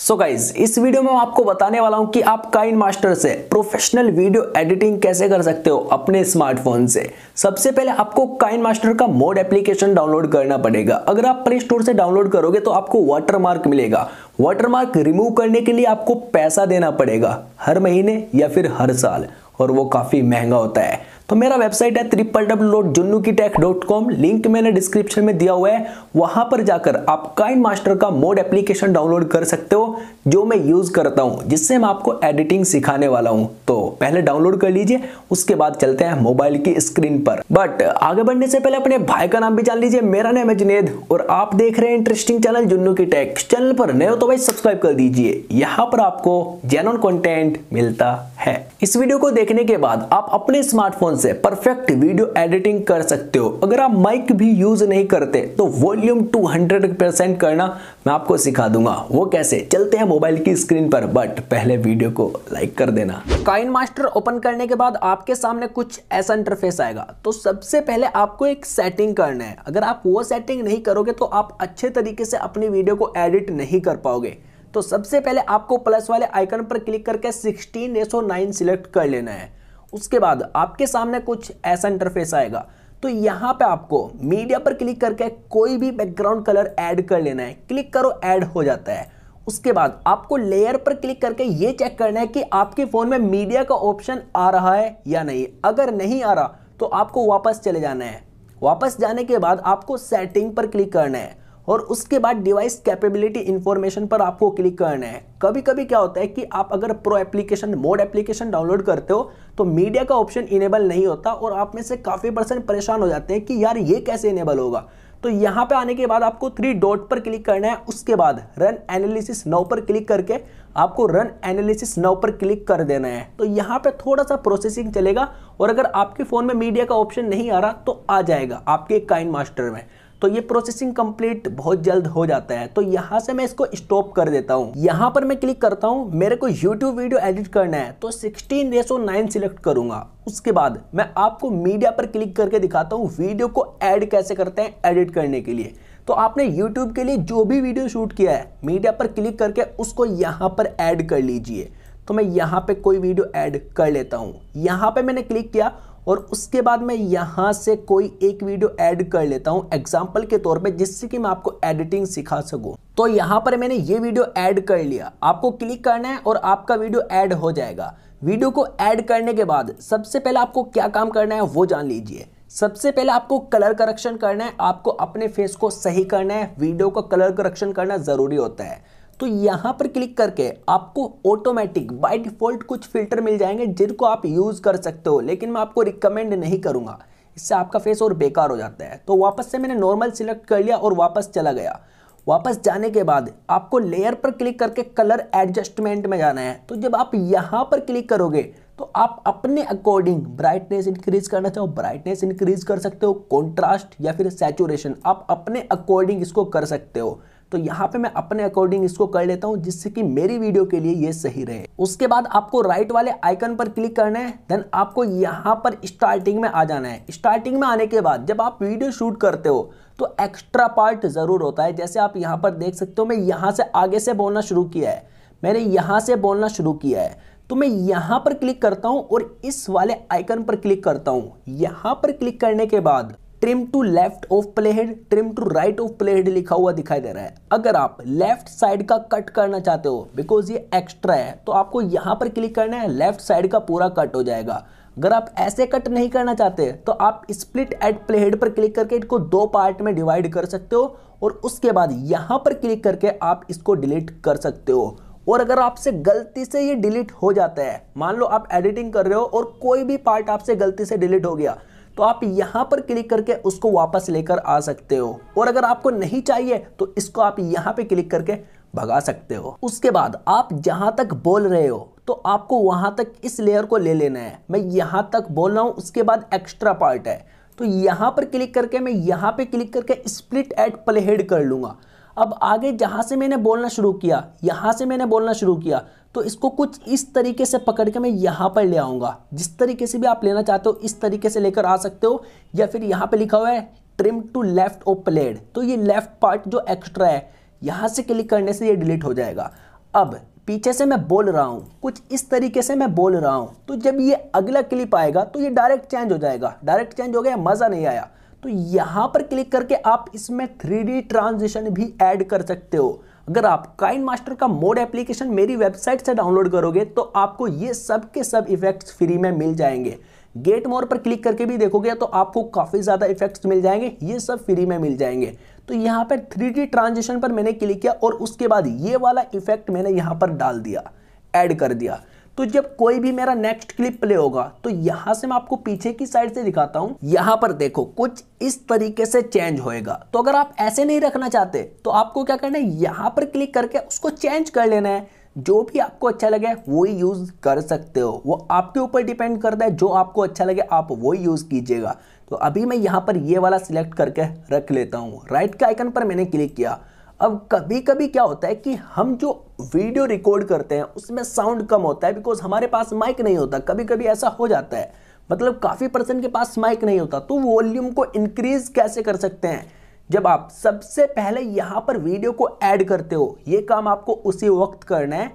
So guys इस video में मैं आपको बताने वाला हूं कि आप काइन मास्टर से प्रोफेशनल वीडियो एडिटिंग कैसे कर सकते हो अपने स्मार्टफोन से। सबसे पहले आपको काइन मास्टर का मोड एप्लीकेशन डाउनलोड करना पड़ेगा। अगर आप प्ले स्टोर से डाउनलोड करोगे तो आपको वाटरमार्क मिलेगा। वाटरमार्क रिमूव करने के लिए आपको पैसा देना पड़ेगा, हर महीने या फिर हर साल, और वो काफी महंगा होता है। तो मेरा वेबसाइट है www.junnukitech.com, लिंक मैंने डिस्क्रिप्शन में दिया हुआ है। वहां पर जाकर आप काइन मास्टर का मोड एप्लीकेशन डाउनलोड कर सकते हो, जो मैं यूज करता हूं, जिससे मैं आपको एडिटिंग सिखाने वाला हूं। तो पहले डाउनलोड कर लीजिए, उसके बाद चलते हैं मोबाइल की स्क्रीन पर। बट आगे बढ़ने से पहले अपने भाई का नाम भी जान लीजिए। मेरा नाम है जुनैद और आप देख रहे हैं इंटरेस्टिंग चैनल जुन्नू की टेक। चैनल पर नए हो तो भाई सब्सक्राइब कर दीजिए, यहाँ पर आपको जेन्युइन कंटेंट मिलता है। इस वीडियो को देखने के बाद आप अपने स्मार्टफोन से परफेक्ट वीडियो एडिटिंग कर सकते हो। अगर आप माइक भी यूज नहीं करते तो वॉल्यूम 200% करना मैं आपको सिखा दूंगा। वो कैसे, चलते हैं मोबाइल की स्क्रीन पर। बट पहले वीडियो को लाइक कर देना। काइन मास्टर ओपन करने के बाद आपके सामने कुछ ऐसा इंटरफेस आएगा। तो सबसे पहले आपको एक सेटिंग करना है। अगर आप वो सेटिंग नहीं करोगे तो आप अच्छे तरीके से अपनी वीडियो को एडिट नहीं कर पाओगे। तो सबसे पहले आपको प्लस वाले आइकन पर क्लिक करके 16:9 सिलेक्ट कर लेना है। उसके बाद आपके सामने कुछ ऐसा इंटरफेस आएगा। तो यहाँ पे आपको मीडिया पर क्लिक करके कोई भी बैकग्राउंड कलर ऐड कर लेना है। क्लिक करो, ऐड हो जाता है। उसके बाद आपको लेयर पर क्लिक करके ये चेक करना है कि आपके फोन में मीडिया का ऑप्शन आ रहा है या नहीं। अगर नहीं आ रहा तो आपको वापस चले जाना है। वापस जाने के बाद आपको सेटिंग पर क्लिक करना है और उसके बाद डिवाइस कैपेबिलिटी इंफॉर्मेशन पर आपको क्लिक करना है। कभी कभी क्या होता है कि आप अगर pro application mode application download करते हो तो मीडिया का ऑप्शन इनेबल नहीं होता और आप में से काफी पर्सन परेशान हो जाते हैं कि यार ये कैसे इनेबल होगा। तो यहाँ पे आने के बाद आपको 3 डॉट पर क्लिक करना है। उसके बाद रन एनालिसिस नाउ पर क्लिक करके आपको रन एनालिसिस नाउ पर क्लिक कर देना है। तो यहाँ पे थोड़ा सा प्रोसेसिंग चलेगा और अगर आपके फोन में मीडिया का ऑप्शन नहीं आ रहा तो आ जाएगा आपके काइन मास्टर में। तो ये प्रोसेसिंग कंप्लीट बहुत जल्द हो जाता है। तो यहाँ से मैं इसको स्टॉप कर देता हूँ। यहाँ पर मैं क्लिक करता हूँ। मेरे को YouTube वीडियो एडिट करना है तो 16:9 सिलेक्ट करूंगा। उसके बाद मैं आपको मीडिया पर क्लिक करके दिखाता हूँ वीडियो को ऐड कैसे करते हैं एडिट करने के लिए। तो आपने YouTube के लिए जो भी वीडियो शूट किया है, मीडिया पर क्लिक करके उसको यहाँ पर ऐड कर लीजिए। तो मैं यहाँ पे कोई वीडियो ऐड कर लेता हूँ। यहाँ पे मैंने क्लिक किया और उसके बाद मैं यहाँ से कोई एक वीडियो ऐड कर लेता हूँ एग्जाम्पल के तौर पे, जिससे कि मैं आपको एडिटिंग सिखा सकूँ। तो यहाँ पर मैंने ये वीडियो ऐड कर लिया। आपको क्लिक करना है और आपका वीडियो ऐड हो जाएगा। वीडियो को ऐड करने के बाद सबसे पहले आपको क्या काम करना है वो जान लीजिए। सबसे पहले आपको कलर करेक्शन करना है। आपको अपने फेस को सही करना है। वीडियो को कलर करेक्शन करना जरूरी होता है। तो यहाँ पर क्लिक करके आपको ऑटोमेटिक बाय डिफॉल्ट कुछ फिल्टर मिल जाएंगे जिनको आप यूज कर सकते हो, लेकिन मैं आपको रिकमेंड नहीं करूंगा, इससे आपका फेस और बेकार हो जाता है। तो वापस से मैंने नॉर्मल सिलेक्ट कर लिया और वापस चला गया। वापस जाने के बाद आपको लेयर पर क्लिक करके कलर एडजस्टमेंट में जाना है। तो जब आप यहाँ पर क्लिक करोगे तो आप अपने अकॉर्डिंग ब्राइटनेस इंक्रीज करना चाहो ब्राइटनेस इंक्रीज कर सकते हो, कॉन्ट्रास्ट या फिर सैचुरेशन आप अपने अकॉर्डिंग इसको कर सकते हो। तो यहाँ पे मैं अपने अकॉर्डिंग इसको कर लेता हूँ जिससे कि मेरी वीडियो के लिए ये सही रहे। उसके बाद आपको राइट वाले आइकन पर क्लिक करना है। देन आपको यहाँ पर स्टार्टिंग में आ जाना है। स्टार्टिंग में आने के बाद जब आप वीडियो शूट करते हो तो एक्स्ट्रा पार्ट जरूर होता है। जैसे आप यहाँ पर देख सकते हो, मैं यहाँ से आगे से बोलना शुरू किया है। मैंने यहाँ से बोलना शुरू किया है तो मैं यहाँ पर क्लिक करता हूँ और इस वाले आइकन पर क्लिक करता हूँ। यहाँ पर क्लिक करने के बाद trim to left of playhead, trim to right of playhead लिखा हुआ दिखाई दे रहा है। अगर आप लेफ्ट साइड का कट करना चाहते हो बिकॉज ये एक्स्ट्रा है तो आपको यहाँ पर क्लिक करना है। लेफ्ट साइड का पूरा कट हो जाएगा। अगर आप ऐसे कट नहीं करना चाहते तो आप स्प्लिट एट प्लेहेड पर क्लिक करके इसको 2 पार्ट में डिवाइड कर सकते हो और उसके बाद यहाँ पर क्लिक करके आप इसको डिलीट कर सकते हो। और अगर आपसे गलती से ये डिलीट हो जाता है, मान लो आप एडिटिंग कर रहे हो और कोई भी पार्ट आपसे गलती से डिलीट हो गया, तो आप यहाँ पर क्लिक करके उसको वापस लेकर आ सकते हो। और अगर आपको नहीं चाहिए तो इसको आप यहाँ पे क्लिक करके भगा सकते हो। उसके बाद आप जहां तक बोल रहे हो तो आपको वहां तक इस लेयर को ले लेना है। मैं यहां तक बोल रहा हूं, उसके बाद एक्स्ट्रा पार्ट है तो यहां पर क्लिक करके मैं यहां पे क्लिक करके स्प्लिट एट प्लेहेड कर लूंगा। अब आगे जहां से मैंने बोलना शुरू किया, यहां से मैंने बोलना शुरू किया तो इसको कुछ इस तरीके से पकड़ के मैं यहां पर ले आऊंगा। जिस तरीके से भी आप लेना चाहते हो इस तरीके से लेकर आ सकते हो, या फिर यहां पे लिखा हुआ है trim to left of playhead, तो ये लेफ्ट पार्ट जो एक्स्ट्रा है यहां से क्लिक करने से ये डिलीट हो जाएगा। अब पीछे से मैं बोल रहा हूँ, कुछ इस तरीके से मैं बोल रहा हूँ, तो जब ये अगला क्लिप आएगा तो ये डायरेक्ट चेंज हो जाएगा। डायरेक्ट चेंज हो गया, मज़ा नहीं आया, तो यहाँ पर क्लिक करके आप इसमें 3D ट्रांजिशन भी ऐड कर सकते हो। अगर आप काइन मास्टर का मोड एप्लीकेशन मेरी वेबसाइट से डाउनलोड करोगे तो आपको ये सब के सब इफेक्ट्स फ्री में मिल जाएंगे। गेट मोर पर क्लिक करके भी देखोगे तो आपको काफ़ी ज़्यादा इफेक्ट्स मिल जाएंगे, ये सब फ्री में मिल जाएंगे। तो यहाँ पर 3D ट्रांजिशन पर मैंने क्लिक किया और उसके बाद ये वाला इफेक्ट मैंने यहाँ पर डाल दिया, ऐड कर दिया। तो जब कोई भी मेरा नेक्स्ट क्लिप प्ले होगा तो यहाँ से मैं आपको पीछे की साइड से दिखाता हूँ। यहाँ पर देखो कुछ इस तरीके से चेंज होएगा। तो अगर आप ऐसे नहीं रखना चाहते तो आपको क्या करना है, यहाँ पर क्लिक करके उसको चेंज कर लेना है। जो भी आपको अच्छा लगे वही यूज कर सकते हो, वो आपके ऊपर डिपेंड करता है। जो आपको अच्छा लगे आप वही यूज कीजिएगा। तो अभी मैं यहाँ पर ये वाला सिलेक्ट करके रख लेता हूँ। राइट के आइकन पर मैंने क्लिक किया। अब कभी कभी क्या होता है कि हम जो वीडियो रिकॉर्ड करते हैं उसमें साउंड कम होता है, बिकॉज हमारे पास माइक नहीं होता। कभी कभी ऐसा हो जाता है, मतलब काफ़ी पर्सन के पास माइक नहीं होता। तो वॉल्यूम को इंक्रीज कैसे कर सकते हैं, जब आप सबसे पहले यहाँ पर वीडियो को ऐड करते हो, ये काम आपको उसी वक्त करना है।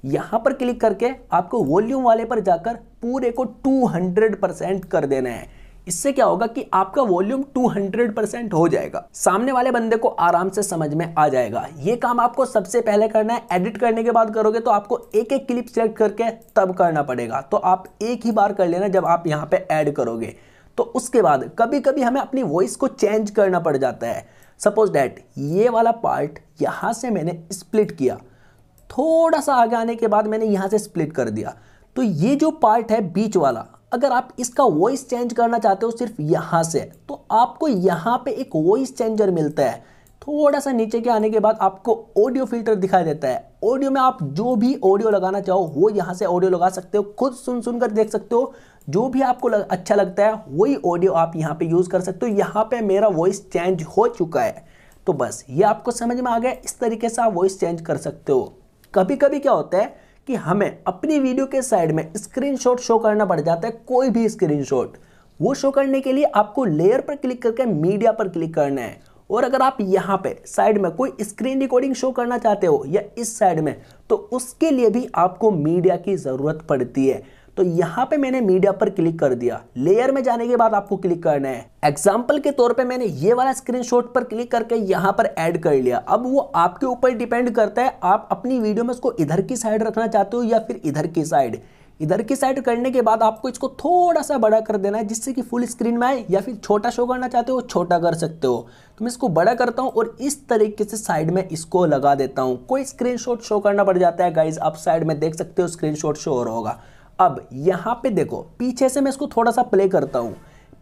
यहाँ पर क्लिक करके आपको वॉल्यूम वाले पर जाकर पूरे को 200% कर देना है। इससे क्या होगा कि आपका वॉल्यूम 200% हो जाएगा, सामने वाले बंदे को आराम से समझ में आ जाएगा। ये काम आपको सबसे पहले करना है। एडिट करने के बाद करोगे तो आपको एक एक क्लिप सेलेक्ट करके तब करना पड़ेगा। तो आप एक ही बार कर लेना जब आप यहाँ पे ऐड करोगे। तो उसके बाद कभी कभी हमें अपनी वॉइस को चेंज करना पड़ जाता है। सपोज डैट ये वाला पार्ट यहाँ से मैंने स्प्लिट किया, थोड़ा सा आगे आने के बाद मैंने यहाँ से स्प्लिट कर दिया। तो ये जो पार्ट है बीच वाला, अगर आप इसका वॉइस चेंज करना चाहते हो सिर्फ यहाँ से, तो आपको यहाँ पे एक वॉइस चेंजर मिलता है। थोड़ा सा नीचे के आने के बाद आपको ऑडियो फिल्टर दिखाई देता है। ऑडियो में आप जो भी ऑडियो लगाना चाहो वो यहाँ से ऑडियो लगा सकते हो, खुद सुन सुनकर देख सकते हो। जो भी आपको अच्छा लगता है वही ऑडियो आप यहाँ पे यूज़ कर सकते हो। यहाँ पे मेरा वॉइस चेंज हो चुका है। तो बस ये आपको समझ में आ गया, इस तरीके से आप वॉइस चेंज कर सकते हो। कभी कभी क्या होता है कि हमें अपनी वीडियो के साइड में स्क्रीनशॉट शो करना पड़ जाता है, कोई भी स्क्रीनशॉट। वो शो करने के लिए आपको लेयर पर क्लिक करके मीडिया पर क्लिक करना है। और अगर आप यहाँ पे साइड में कोई स्क्रीन रिकॉर्डिंग शो करना चाहते हो या इस साइड में, तो उसके लिए भी आपको मीडिया की ज़रूरत पड़ती है। तो यहाँ पे मैंने मीडिया पर क्लिक कर दिया। लेयर में जाने के बाद आपको क्लिक करना है। एग्जाम्पल के तौर पे मैंने ये वाला स्क्रीनशॉट पर क्लिक करके यहाँ पर ऐड कर लिया। अब वो आपके ऊपर डिपेंड करता है, आप अपनी वीडियो में उसको इधर की साइड रखना चाहते हो या फिर इधर की साइड। इधर की साइड करने के बाद आपको इसको थोड़ा सा बड़ा कर देना है जिससे कि फुल स्क्रीन में आए, या फिर छोटा शो करना चाहते हो छोटा कर सकते हो। तो मैं इसको बड़ा करता हूँ और इस तरीके से साइड में इसको लगा देता हूँ। कोई स्क्रीनशॉट शो करना पड़ जाता है गाइज, आप साइड में देख सकते हो स्क्रीनशॉट शो हो रहा होगा। अब यहाँ पे देखो पीछे से मैं इसको थोड़ा सा प्ले करता हूँ।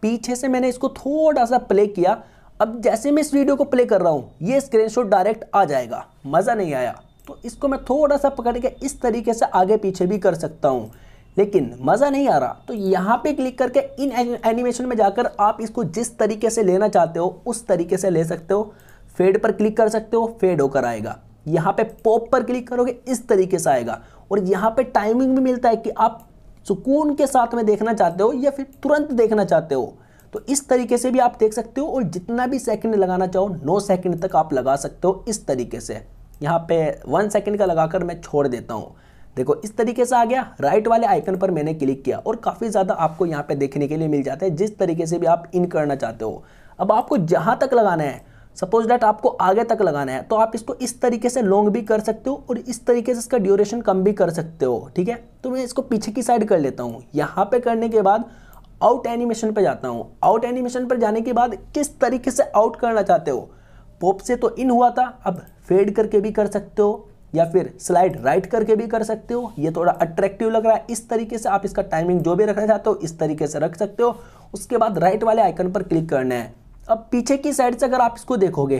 पीछे से मैंने इसको थोड़ा सा प्ले किया। अब जैसे मैं इस वीडियो को प्ले कर रहा हूँ ये स्क्रीनशॉट डायरेक्ट आ जाएगा। मज़ा नहीं आया तो इसको मैं थोड़ा सा पकड़ के इस तरीके से आगे पीछे भी कर सकता हूँ, लेकिन मज़ा नहीं आ रहा तो यहाँ पे क्लिक करके इन एनिमेशन में जाकर आप इसको जिस तरीके से लेना चाहते हो उस तरीके से ले सकते हो। फेड पर क्लिक कर सकते हो, फेड होकर आएगा। यहाँ पे पॉप पर क्लिक करोगे इस तरीके से आएगा। और यहाँ पे टाइमिंग भी मिलता है कि आप सुकून के साथ में देखना चाहते हो या फिर तुरंत देखना चाहते हो, तो इस तरीके से भी आप देख सकते हो। और जितना भी सेकंड लगाना चाहो 9 सेकंड तक आप लगा सकते हो इस तरीके से। यहाँ पे 1 सेकंड का लगाकर मैं छोड़ देता हूँ। देखो इस तरीके से आ गया। राइट वाले आइकन पर मैंने क्लिक किया और काफ़ी ज़्यादा आपको यहाँ पे देखने के लिए मिल जाता है, जिस तरीके से भी आप इन करना चाहते हो। अब आपको जहाँ तक लगाना है, सपोज डैट आपको आगे तक लगाना है, तो आप इसको इस तरीके से लॉन्ग भी कर सकते हो और इस तरीके से इसका ड्यूरेशन कम भी कर सकते हो। ठीक है, तो मैं इसको पीछे की साइड कर लेता हूँ। यहाँ पे करने के बाद आउट एनिमेशन पे जाता हूँ। आउट एनिमेशन पर जाने के बाद किस तरीके से आउट करना चाहते हो, पॉप से तो इन हुआ था, अब फेड करके भी कर सकते हो या फिर स्लाइड राइट करके भी कर सकते हो। ये थोड़ा अट्रैक्टिव लग रहा है, इस तरीके से आप इसका टाइमिंग जो भी रखना चाहते हो इस तरीके से रख सकते हो। उसके बाद राइट वाले आइकन पर क्लिक करना है। अब पीछे की साइड से अगर आप इसको देखोगे,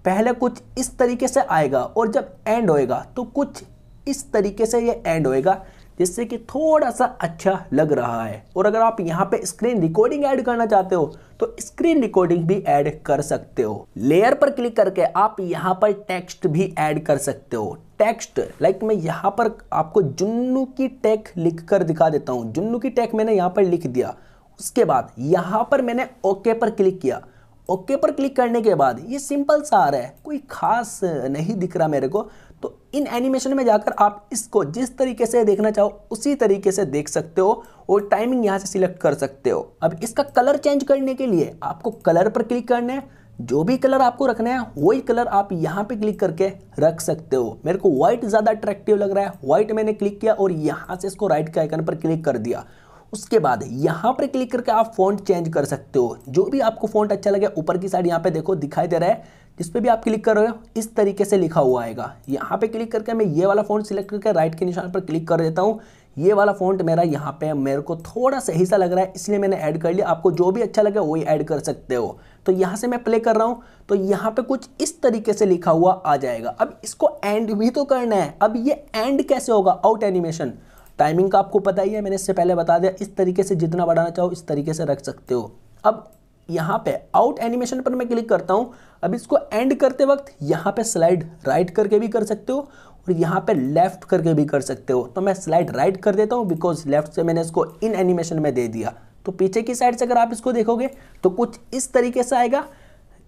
पहले कुछ इस तरीके से आएगा और जब एंड होएगा तो कुछ इस तरीके से ये एंड होएगा, जिससे कि थोड़ा सा अच्छा लग रहा है। और अगर आप यहाँ पे स्क्रीन रिकॉर्डिंग ऐड करना चाहते हो तो स्क्रीन रिकॉर्डिंग भी ऐड कर सकते हो। लेयर पर क्लिक करके आप यहाँ पर टेक्स्ट भी ऐड कर सकते हो। टेक्स्ट लाइक मैं यहाँ पर आपको जुन्नू की टैग लिख कर दिखा देता हूँ। जुन्नू की टैग मैंने यहाँ पर लिख दिया। उसके बाद यहाँ पर मैंने ओके पर क्लिक किया। ओके पर क्लिक करने के बाद ये सिंपल सा आ रहा है, कोई खास नहीं दिख रहा मेरे को, तो इन एनिमेशन में जाकर आप इसको जिस तरीके से देखना चाहो उसी तरीके से देख सकते हो और टाइमिंग यहाँ से सिलेक्ट कर सकते हो। अब इसका कलर चेंज करने के लिए आपको कलर पर क्लिक करना है, जो भी कलर आपको रखना है वही कलर आप यहाँ पे क्लिक करके रख सकते हो। मेरे को व्हाइट ज़्यादा अट्रैक्टिव लग रहा है, व्हाइट मैंने क्लिक किया और यहाँ से इसको राइट के आइकन पर क्लिक कर दिया। उसके बाद यहाँ पर क्लिक करके आप फ़ॉन्ट चेंज कर सकते हो, जो भी आपको फ़ॉन्ट अच्छा लगे। ऊपर की साइड यहाँ पे देखो दिखाई दे रहा है, जिस पे भी आप क्लिक कर रहे हो इस तरीके से लिखा हुआ आएगा। यहाँ पे क्लिक करके मैं ये वाला फ़ॉन्ट सिलेक्ट करके राइट के निशान पर क्लिक कर देता हूँ। ये वाला फ़ॉन्ट मेरा यहाँ पे मेरे को थोड़ा सही सा लग रहा है, इसलिए मैंने ऐड कर लिया। आपको जो भी अच्छा लगे वही ऐड कर सकते हो। तो यहाँ से मैं प्ले कर रहा हूँ तो यहाँ पे कुछ इस तरीके से लिखा हुआ आ जाएगा। अब इसको एंड भी तो करना है। अब ये एंड कैसे होगा? आउट एनिमेशन, टाइमिंग का आपको पता ही है, मैंने इससे पहले बता दिया। इस तरीके से जितना बढ़ाना चाहो इस तरीके से रख सकते हो। अब यहाँ पे आउट एनिमेशन पर मैं क्लिक करता हूँ। अब इसको एंड करते वक्त यहाँ पे स्लाइड राइट करके भी कर सकते हो और यहाँ पे लेफ्ट करके भी कर सकते हो। तो मैं स्लाइड राइट कर देता हूँ बिकॉज लेफ्ट से मैंने इसको इन एनिमेशन में दे दिया। तो पीछे की साइड से अगर आप इसको देखोगे तो कुछ इस तरीके से आएगा,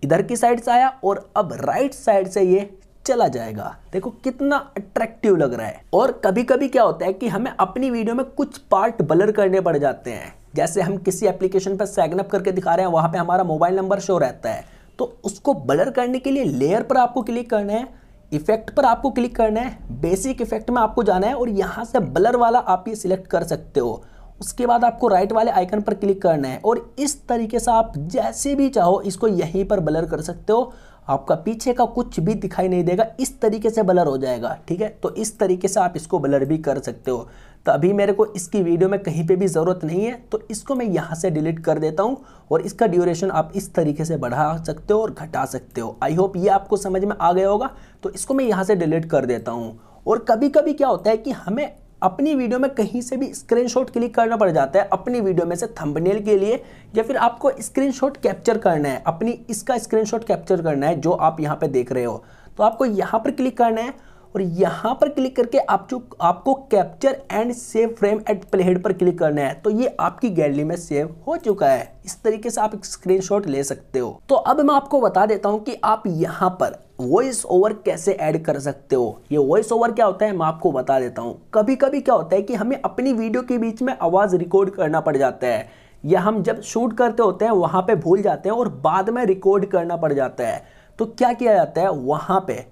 इधर की साइड से आया और अब राइट साइड से ये चला जाएगा। देखो कितना अट्रैक्टिव लग रहा है। और कभी कभी क्या होता है कि हमें अपनी वीडियो में कुछ पार्ट ब्लर करने पड़ जाते हैं। जैसे हम किसी एप्लीकेशन पर साइन अप करके दिखा रहे हैं, वहां पे हमारा मोबाइल नंबर शो रहता है, तो उसको ब्लर करने के लिए लेयर पर आपको क्लिक करना है, इफेक्ट पर आपको क्लिक करना है, बेसिक इफेक्ट में आपको जाना है और यहाँ से ब्लर वाला आप ये सिलेक्ट कर सकते हो। उसके बाद आपको राइट वाले आइकन पर क्लिक करना है और इस तरीके से आप जैसे भी चाहो इसको यहीं पर ब्लर कर सकते हो। आपका पीछे का कुछ भी दिखाई नहीं देगा, इस तरीके से ब्लर हो जाएगा। ठीक है, तो इस तरीके से आप इसको ब्लर भी कर सकते हो। तो अभी मेरे को इसकी वीडियो में कहीं पे भी ज़रूरत नहीं है, तो इसको मैं यहाँ से डिलीट कर देता हूँ और इसका ड्यूरेशन आप इस तरीके से बढ़ा सकते हो और घटा सकते हो। आई होप ये आपको समझ में आ गया होगा। तो इसको मैं यहाँ से डिलीट कर देता हूँ। और कभी कभी क्या होता है कि हमें अपनी वीडियो में कहीं से भी स्क्रीनशॉट क्लिक करना पड़ जाता है अपनी वीडियो में से थंबनेल के लिए, या फिर आपको स्क्रीनशॉट कैप्चर करना है, अपनी इसका स्क्रीनशॉट कैप्चर करना है जो आप यहाँ पे देख रहे हो। तो आपको यहाँ पर क्लिक करना है और यहाँ पर क्लिक करके आपको capture and save frame eight प्लेहेड पर क्लिक करना है। तो ये आपकी गैलरी में सेव हो चुका है। इस तरीके से आप एक स्क्रीनशॉट ले सकते हो। तो अब मैं आपको बता देता हूँ कि आप यहाँ पर वॉइस ओवर कैसे ऐड कर सकते हो। ये वॉइस ओवर क्या होता है मैं आपको बता देता हूँ। कभी कभी क्या होता है कि हमें अपनी वीडियो के बीच में आवाज़ रिकॉर्ड करना पड़ जाता है, या हम जब शूट करते होते हैं वहाँ पे भूल जाते हैं और बाद में रिकॉर्ड करना पड़ जाता है। तो क्या किया जाता है, वहाँ पे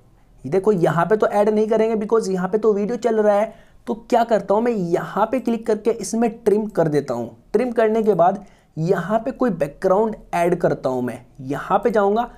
देखो यहाँ पे तो ऐड नहीं करेंगे बिकॉज यहाँ पे तो वीडियो चल रहा है। तो क्या करता हूँ मैं, यहाँ पे क्लिक करके इसमें ट्रिम कर देता हूँ। ट्रिम करने के बाद यहाँ पे कोई बैकग्राउंड ऐड करता हूँ। मैं यहाँ पे जाऊँगा,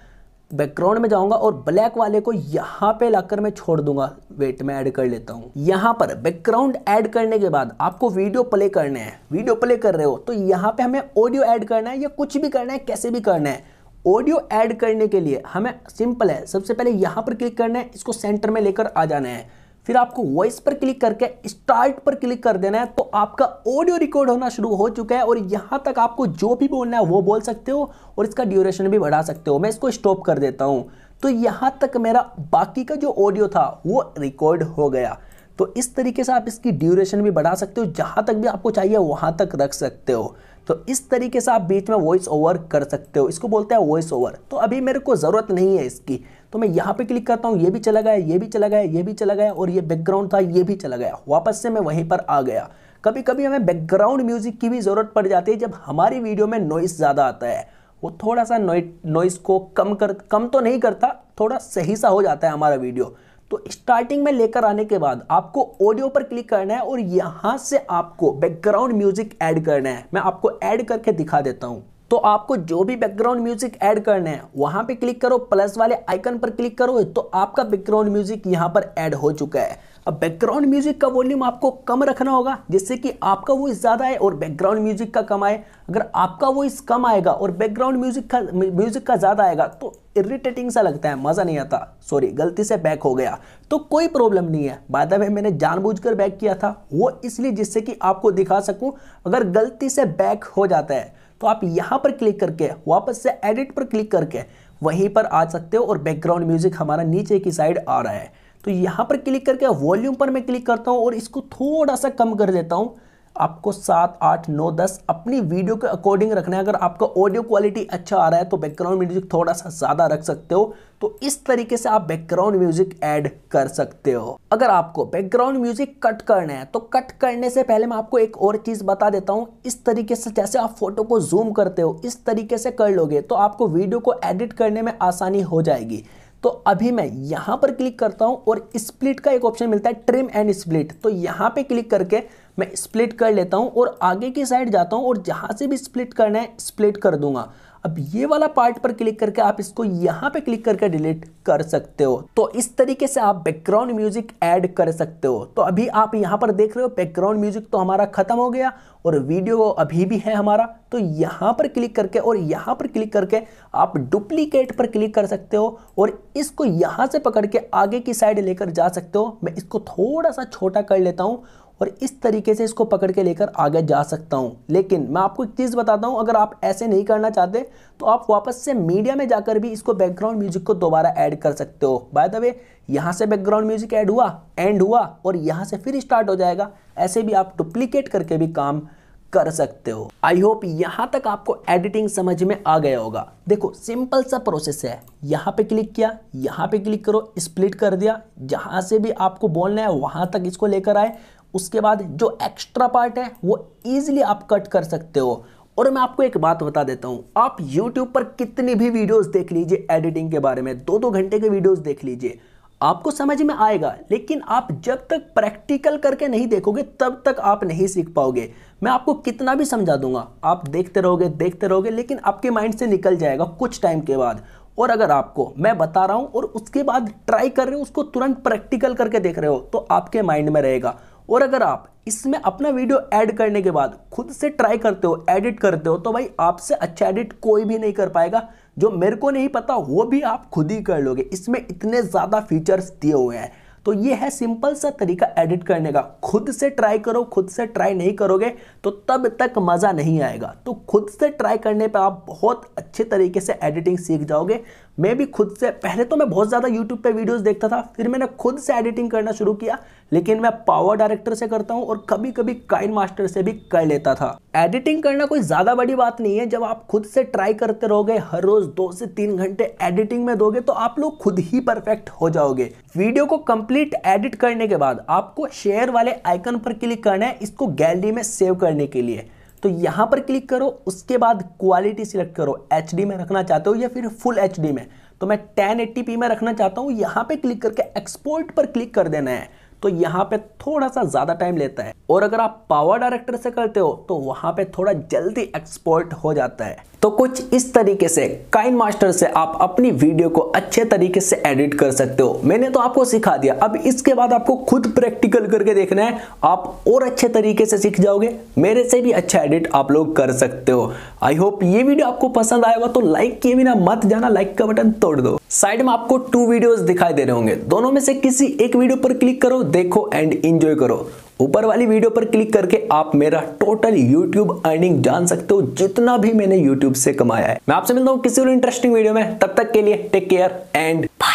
बैकग्राउंड में जाऊँगा और ब्लैक वाले को यहाँ पे लाकर मैं छोड़ दूंगा। वेट में ऐड कर लेता हूँ। यहाँ पर बैकग्राउंड ऐड करने के बाद आपको वीडियो प्ले करना है। वीडियो प्ले कर रहे हो तो यहाँ पे हमें ऑडियो ऐड करना है या कुछ भी करना है, कैसे भी करना है। ऑडियो ऐड करने के लिए हमें सिंपल है, सबसे पहले यहाँ पर क्लिक करना है, इसको सेंटर में लेकर आ जाना है। फिर आपको वॉइस पर क्लिक करके स्टार्ट पर क्लिक कर देना है। तो आपका ऑडियो रिकॉर्ड होना शुरू हो चुका है और यहाँ तक आपको जो भी बोलना है वो बोल सकते हो और इसका ड्यूरेशन भी बढ़ा सकते हो। मैं इसको स्टॉप कर देता हूँ। तो यहाँ तक मेरा बाकी का जो ऑडियो था वो रिकॉर्ड हो गया। तो इस तरीके से आप इसकी ड्यूरेशन भी बढ़ा सकते हो, जहाँ तक भी आपको चाहिए वहाँ तक रख सकते हो। तो इस तरीके से आप बीच में वॉइस ओवर कर सकते हो। इसको बोलते हैं वॉइस ओवर। तो अभी मेरे को ज़रूरत नहीं है इसकी, तो मैं यहाँ पे क्लिक करता हूँ। ये भी चला गया, ये भी चला गया, ये भी चला गया और ये बैकग्राउंड था ये भी चला गया। वापस से मैं वहीं पर आ गया। कभी कभी हमें बैकग्राउंड म्यूजिक की भी ज़रूरत पड़ जाती है जब हमारी वीडियो में नॉइस ज़्यादा आता है। वो थोड़ा सा नॉइस को कम तो नहीं करता, थोड़ा सही सा हो जाता है हमारा वीडियो। तो स्टार्टिंग में लेकर आने के बाद आपको ऑडियो पर क्लिक करना है और यहां से आपको बैकग्राउंड म्यूजिक ऐड करना है। मैं आपको ऐड करके दिखा देता हूं। तो आपको जो भी बैकग्राउंड म्यूजिक ऐड करना है वहां पे क्लिक करो, प्लस वाले आइकन पर क्लिक करो तो आपका बैकग्राउंड म्यूजिक यहां पर ऐड हो चुका है। अब बैकग्राउंड म्यूजिक का वॉल्यूम आपको कम रखना होगा जिससे कि आपका वॉइस ज्यादा है और बैकग्राउंड म्यूजिक का कम आए। अगर आपका वॉइस कम आएगा और बैकग्राउंड म्यूजिक का ज्यादा आएगा तो इरिटेटिंग सा लगता है, मजा नहीं आता। सॉरी, गलती से बैक हो गया तो कोई प्रॉब्लम नहीं है। बाय द वे मैंने जानबूझकर बैक किया था, वो इसलिए जिससे कि आपको दिखा सकूं। अगर गलती से बैक हो जाता है तो आप यहां पर क्लिक करके वापस से एडिट पर क्लिक करके वहीं पर आ सकते हो और बैकग्राउंड म्यूजिक हमारा नीचे की साइड आ रहा है। तो यहां पर क्लिक करके वॉल्यूम पर मैं क्लिक करता हूं और इसको थोड़ा सा कम कर देता हूं। आपको 7, 8, 9, 10 अपनी वीडियो के अकॉर्डिंग रखना है। अगर आपका ऑडियो क्वालिटी अच्छा आ रहा है तो बैकग्राउंड म्यूजिक थोड़ा सा ज़्यादा रख सकते हो। तो इस तरीके से आप बैकग्राउंड म्यूजिक ऐड कर सकते हो। अगर आपको बैकग्राउंड म्यूजिक कट करना है तो कट करने से पहले मैं आपको एक और चीज़ बता देता हूँ। इस तरीके से जैसे आप फोटो को जूम करते हो इस तरीके से कर लोगे तो आपको वीडियो को एडिट करने में आसानी हो जाएगी। तो अभी मैं यहां पर क्लिक करता हूं और स्प्लिट का एक ऑप्शन मिलता है, ट्रिम एंड स्प्लिट। तो यहां पे क्लिक करके मैं स्प्लिट कर लेता हूं और आगे की साइड जाता हूं और जहां से भी स्प्लिट करना है स्प्लिट कर दूंगा। अब ये वाला पार्ट पर क्लिक करके आप इसको यहां पे क्लिक करके डिलीट कर सकते हो। तो इस तरीके से आप बैकग्राउंड म्यूजिक ऐड कर सकते हो। तो अभी आप यहां पर देख रहे हो बैकग्राउंड म्यूजिक तो हमारा खत्म हो गया और वीडियो अभी भी है हमारा। तो यहां पर क्लिक करके और यहां पर क्लिक करके आप डुप्लीकेट पर क्लिक कर सकते हो और इसको यहां से पकड़ के आगे की साइड लेकर जा सकते हो। मैं इसको थोड़ा सा छोटा कर लेता हूं और इस तरीके से इसको पकड़ के लेकर आगे जा सकता हूं। लेकिन मैं आपको एक चीज़ बताता हूं, अगर आप ऐसे नहीं करना चाहते तो आप वापस से मीडिया में जाकर भी इसको बैकग्राउंड म्यूजिक को दोबारा ऐड कर सकते हो। बाय द वे यहां से बैकग्राउंड म्यूजिक ऐड हुआ, एंड हुआ और यहां से फिर स्टार्ट हो जाएगा। ऐसे भी आप डुप्लीकेट करके भी काम कर सकते हो। आई होप यहां तक आपको एडिटिंग समझ में आ गया होगा। देखो सिंपल सा प्रोसेस है, यहां पे क्लिक किया, यहां पे क्लिक करो, स्प्लिट कर दिया, जहां से भी आपको बोलना है वहां तक इसको लेकर आए। उसके बाद जो एक्स्ट्रा पार्ट है वो इजीली आप कट कर सकते हो। और मैं आपको एक बात बता देता हूं, आप YouTube पर कितनी भी वीडियोस देख लीजिए एडिटिंग के बारे में, 2-2 घंटे के वीडियोस देख लीजिए, आपको समझ में आएगा। लेकिन आप जब तक प्रैक्टिकल करके नहीं देखोगे तब तक आप नहीं सीख पाओगे। मैं आपको कितना भी समझा दूंगा, आप देखते रहोगे लेकिन आपके माइंड से निकल जाएगा कुछ टाइम के बाद। और अगर आपको मैं बता रहा हूं और उसके बाद ट्राई कर रहे हो, उसको तुरंत प्रैक्टिकल करके देख रहे हो तो आपके माइंड में रहेगा। और अगर आप इसमें अपना वीडियो ऐड करने के बाद खुद से ट्राई करते हो, एडिट करते हो, तो भाई आपसे अच्छा एडिट कोई भी नहीं कर पाएगा। जो मेरे को नहीं पता वो भी आप खुद ही कर लोगे। इसमें इतने ज़्यादा फीचर्स दिए हुए हैं। तो ये है सिंपल सा तरीका एडिट करने का। खुद से ट्राई करो, खुद से ट्राई नहीं करोगे तो तब तक मज़ा नहीं आएगा। तो खुद से ट्राई करने पे आप बहुत अच्छे तरीके से एडिटिंग सीख जाओगे। मैं भी खुद से, पहले तो मैं बहुत ज़्यादा यूट्यूब पे वीडियोस देखता था, फिर मैंने खुद से एडिटिंग करना शुरू किया। लेकिन मैं पावर डायरेक्टर से करता हूँ और कभी कभी काइन मास्टर से भी कर लेता था। एडिटिंग करना कोई ज़्यादा बड़ी बात नहीं है। जब आप खुद से ट्राई करते रहोगे, हर रोज़ 2 से 3 घंटे एडिटिंग में दोगे तो आप लोग खुद ही परफेक्ट हो जाओगे। वीडियो को कंप्लीट एडिट करने के बाद आपको शेयर वाले आइकन पर क्लिक करना है इसको गैलरी में सेव करने के लिए। तो यहां पर क्लिक करो, उसके बाद क्वालिटी सिलेक्ट करो, HD में रखना चाहते हो या फिर फुल HD में। तो मैं 1080p में रखना चाहता हूं। यहां पे क्लिक करके एक्सपोर्ट पर क्लिक कर देना है। तो यहाँ पे थोड़ा सा ज़्यादा टाइम लेता है। और अगर आप पावर डायरेक्टर से करते हो तो वहाँ पे थोड़ा जल्दी एक्सपोर्ट हो जाता है। तो कुछ इस तरीके से काइन मास्टर से आप अपनी वीडियो को अच्छे तरीके से एडिट कर सकते हो। मैंने तो आपको सिखा दिया, अब इसके बाद आपको खुद प्रैक्टिकल करके देखना है, आप और अच्छे तरीके से सीख जाओगे। मेरे से भी अच्छा एडिट आप लोग कर सकते हो। आई होप ये वीडियो आपको पसंद आएगा। तो लाइक किए बिना मत जाना, लाइक का बटन तोड़ दो। साइड में आपको 2 वीडियोस दिखाई दे रहे होंगे, दोनों में से किसी एक वीडियो पर क्लिक करो, देखो एंड एंजॉय करो। ऊपर वाली वीडियो पर क्लिक करके आप मेरा टोटल YouTube अर्निंग जान सकते हो, जितना भी मैंने YouTube से कमाया है। मैं आपसे मिलता हूं किसी और इंटरेस्टिंग वीडियो में, तब तक के लिए टेक केयर एंड बाय।